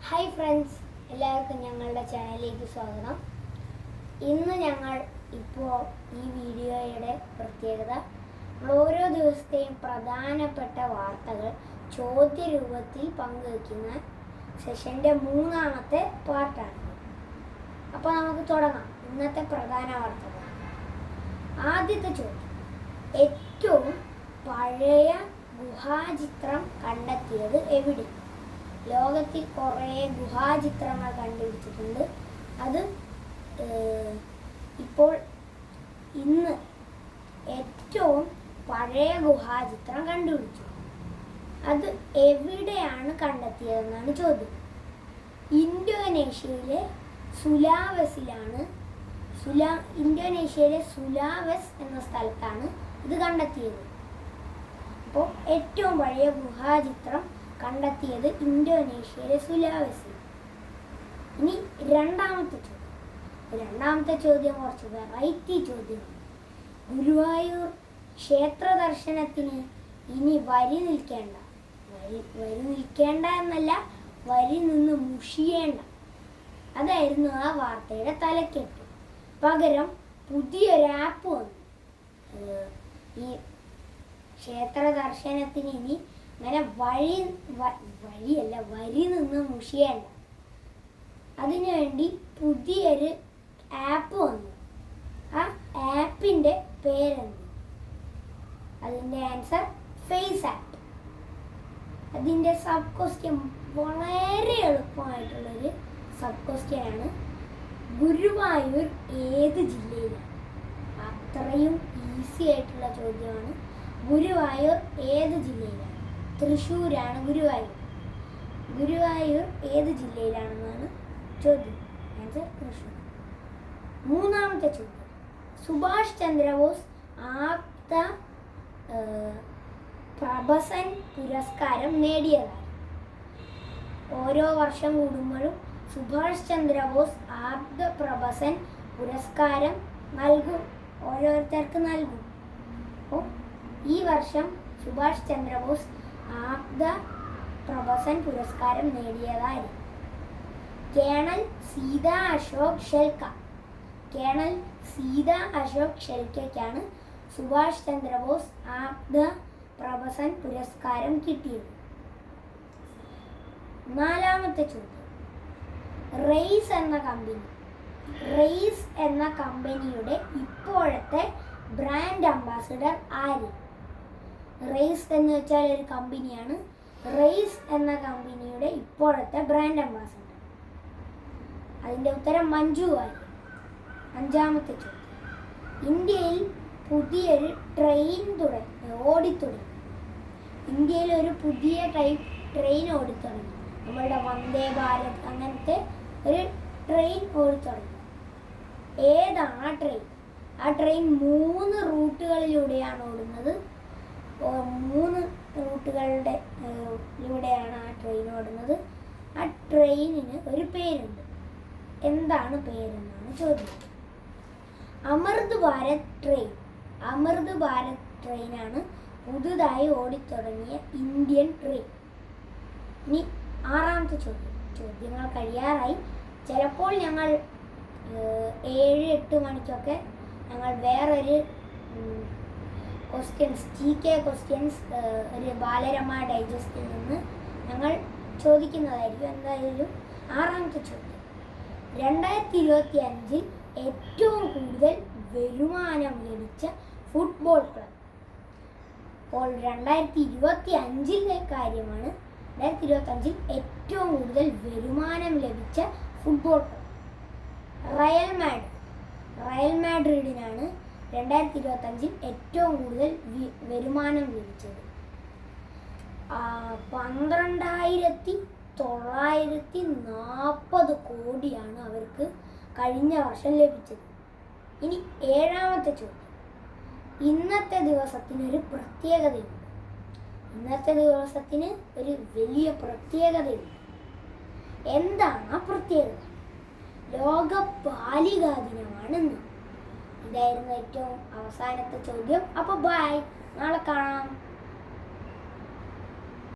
Hi friends, എല്ലാവർക്കും ഞങ്ങളുടെ ചാനലിലേക്ക് സ്വാഗതം. ഇന്ന് ഞങ്ങൾ ഈ വീഡിയോയുടെ പ്രത്യേകത ഓരോ ദിവസത്തെയും പ്രധാനപ്പെട്ട വാർത്തകൾ ചോദ്യരൂപത്തിൽ പങ്കുവയ്ക്കുന്ന സെഷൻ്റെ 3ാമത്തെ പാർട്ടാണ്. അപ്പോൾ നമുക്ക് തുടങ്ങാം. ഇന്നത്തെ പ്രധാന വാർത്തകൾ. ആദ്യത്തെ ചോദ്യം: ഏറ്റവും പഴയ ഗുഹാചിത്രം കണ്ടെത്തിയത് എവിടെ? ലോകത്തിൽ കുറേ ഗുഹാചിത്രങ്ങൾ കണ്ടുപിടിച്ചിട്ടുണ്ട്. അത് ഇന്ന് ഏറ്റവും പഴയ ഗുഹാചിത്രം കണ്ടുപിടിച്ചു. അത് എവിടെയാണ് കണ്ടെത്തിയതെന്നാണ് ചോദ്യം. ഇന്തോനേഷ്യയിലെ സുലാവസിലാണ്. ഇന്തോനേഷ്യയിലെ സുലാവസ് എന്ന സ്ഥലത്താണ് ഇത് കണ്ടെത്തിയത്. അപ്പോൾ ഏറ്റവും പഴയ ഗുഹാചിത്രം കണ്ടെത്തിയത് ഇന്തോനേഷ്യയിലെ സുലാവസി. ഇനി രണ്ടാമത്തെ ചോദ്യം കുറച്ച് വെറൈറ്റി ചോദ്യമാണ്. ഗുരുവായൂർ ക്ഷേത്ര ദർശനത്തിന് ഇനി വരി നിൽക്കേണ്ട എന്നല്ല, വരി നിന്ന് മുഷിയേണ്ട. അതായിരുന്നു ആ വാർത്തയുടെ തലക്കെട്ട്. പകരം പുതിയൊരു ആപ്പ് വന്നു. ഈ ക്ഷേത്ര ദർശനത്തിന് ഇനി അങ്ങനെ വരി നിന്ന് മുഷിയേണ്ട. അതിനുവേണ്ടി പുതിയൊരു ആപ്പ് വന്നു. ആ ആപ്പിൻ്റെ പേരെന്ത്? അതിൻ്റെ ആൻസർ ഫേസ് ആപ്പ്. അതിൻ്റെ സബ് ക്വസ്റ്റ്യൻ വളരെ എളുപ്പമായിട്ടുള്ളൊരു സബ് ക്വസ്റ്റ്യനാണ്. ഗുരുവായൂർ ഏത് ജില്ലയിലാണ്? അത്രയും ഈസി ആയിട്ടുള്ള ചോദ്യമാണ്. ഗുരുവായൂർ ഏത് ജില്ലയിലാണ്? തൃശ്ശൂരാണ് ഗുരുവായൂർ. ഗുരുവായൂർ ഏത് ജില്ലയിലാണെന്നാണ് ചോദ്യം. ആൻസർ തൃശ്ശൂർ. 3ാമത്തെ ചോദ്യം: സുഭാഷ് ചന്ദ്രബോസ് ആപ്ത പ്രഭസൻ പുരസ്കാരം നേടിയതാണ്. ഓരോ വർഷം കൂടുമ്പോഴും സുഭാഷ് ചന്ദ്രബോസ് ആപ്ത പ്രഭസൻ പുരസ്കാരം ഓരോരുത്തർക്ക് നൽകും. അപ്പോൾ ഈ വർഷം സുഭാഷ് ചന്ദ്രബോസ് ആപ്ത പ്രഭസൻ പുരസ്കാരം നേടിയതായിരുന്നു കേണൽ സീതാ അശോക് ഷെൽക്കെയാണ് സുഭാഷ് ചന്ദ്രബോസ് ആപ്ത പ്രഭസൻ പുരസ്കാരം കിട്ടിയത്. 4ാമത്തെ ചോദ്യം: റെയ്സ് എന്ന കമ്പനിയുടെ ഇപ്പോഴത്തെ ബ്രാൻഡ് അംബാസിഡർ ആര്? റെയ്സ് എന്ന് വെച്ചാൽ ഒരു കമ്പനിയാണ്. റെയ്സ് എന്ന കമ്പനിയുടെ ഇപ്പോഴത്തെ ബ്രാൻഡ് അംബാസിഡർ, അതിൻ്റെ ഉത്തരം മഞ്ജു വാര്യർ. 5ാമത്തെ ചോദ്യം: ഇന്ത്യയിൽ പുതിയൊരു ട്രെയിൻ ഓടിത്തുടങ്ങി. ഇന്ത്യയിൽ ഒരു പുതിയ ട്രെയിൻ ഓടിത്തുടങ്ങി. നമ്മളുടെ വന്ദേ ഭാരത് അങ്ങനത്തെ ഒരു ട്രെയിൻ ഓടിത്തുടങ്ങി. ഏതാണ് ആ ട്രെയിൻ? ആ ട്രെയിൻ 3 റൂട്ടുകളിലൂടെയാണ് ഓടുന്നത്. 3 റൂട്ടുകളിലൂടെയാണ് ആ ട്രെയിൻ ഓടുന്നത്. ആ ട്രെയിനിന് ഒരു പേരുണ്ട്. എന്താണ് പേരെന്നാണ് ചോദ്യം. അമൃത് ഭാരത് ട്രെയിനാണ് പുതുതായി ഓടിത്തുടങ്ങിയ ഇന്ത്യൻ ട്രെയിൻ. ഇനി 6ാമത്തെ ചോദ്യങ്ങൾ കഴിയാറായി. ചിലപ്പോൾ ഞങ്ങൾ 7-8 മണിക്കൊക്കെ ഞങ്ങൾ വേറൊരു GK ക്വസ്റ്റ്യൻസ് ഒരു ബാലരമ ഡൈജസ്റ്റിൽ നിന്ന് ഞങ്ങൾ ചോദിക്കുന്നതായിരിക്കും. എന്തായാലും 6ാമത്തെ ചോദ്യം: 2025 ഏറ്റവും കൂടുതൽ വരുമാനം ലഭിച്ച ഫുട്ബോൾ ക്ലബ്. അപ്പോൾ 2025 കാര്യമാണ്. 2025 ഏറ്റവും കൂടുതൽ വരുമാനം ലഭിച്ച ഫുട്ബോൾ ക്ലബ് റയൽ മാഡ്രിഡിനാണ് 2025 ഏറ്റവും കൂടുതൽ വരുമാനം ലഭിച്ചത്. 12,940 കോടിയാണ് അവർക്ക് കഴിഞ്ഞ വർഷം ലഭിച്ചത്. ഇനി 7ാമത്തെ ചോദ്യം: ഇന്നത്തെ ദിവസത്തിനൊരു പ്രത്യേകതയുണ്ട്. ഇന്നത്തെ ദിവസത്തിന് ഒരു വലിയ പ്രത്യേകതയുണ്ട്. എന്താണ് ആ പ്രത്യേകത? ലോക ബാലികാ ദിനമാണ് ഇന്ന്. ഇതായിരുന്നു ഏറ്റവും അവസാനത്തെ ചോദ്യം. അപ്പോൾ ബൈ, നാളെ കാണാം.